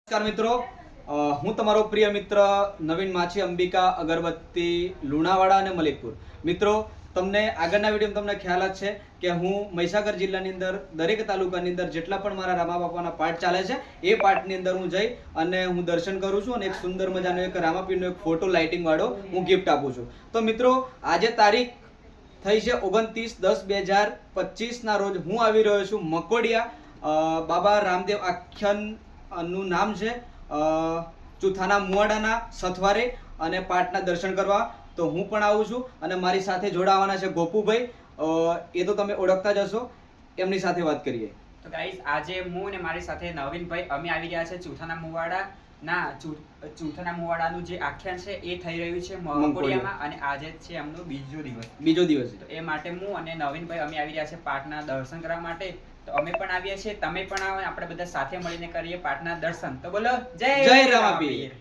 નમસ્કાર મિત્રો, હું તમારો પ્રિય મિત્ર નવીન માછી અંબિકા અગરબત્તી લુણાવાડા અને મલિકપુર. મિત્રો, તમને આગળના વિડીયોમાં તમને ખ્યાલ જ છે કે હું મહીસાગર જિલ્લાની અંદર દરેક તાલુકાની અંદર જેટલા પણ મારા રામા બાપાના પાઠ ચાલે છે એ પાઠની અંદર હું જઈ અને હું દર્શન કરું છું અને એક સુંદર મજાનો એક રામાપીરનો એક ફોટો લાઇટિંગ વાળો હું ગિફ્ટ આપું છું. તો મિત્રો, આજે તારીખ થઈ છે 29/10/2025 ના રોજ હું આવી રહ્યો છું મકોડિયા. બાબા રામદેવ આખ્યાન નું નામ છે ચુથાના મુવાડાના સથવારે અને પાઠના દર્શન કરવા. તો હું પણ આવું છું અને મારી સાથે જોડાવાના છે ગોપુભાઈ. એ તો તમે ઓળખતા જ હશો, એમની સાથે વાત કરીએ. તો ગાઈસ, આજે હું અને મારી સાથે નવીનભાઈ અમે આવી રહ્યા છે ચુથાના મુવાડાનું જે આખ્યાન છે એ થઈ રહ્યું છે મકોડિયામાં અને આજે છે એમનો બીજો દિવસ. તો એ માટે હું અને નવીનભાઈ અમે આવી રહ્યા છે પાઠના દર્શન કરવા માટે. તો અમે પણ આવ્યા છીએ, તમે પણ આવો, આપણે બધા સાથે મળીને કરીએ પાઠના દર્શન. તો બોલો જય રામાપીર.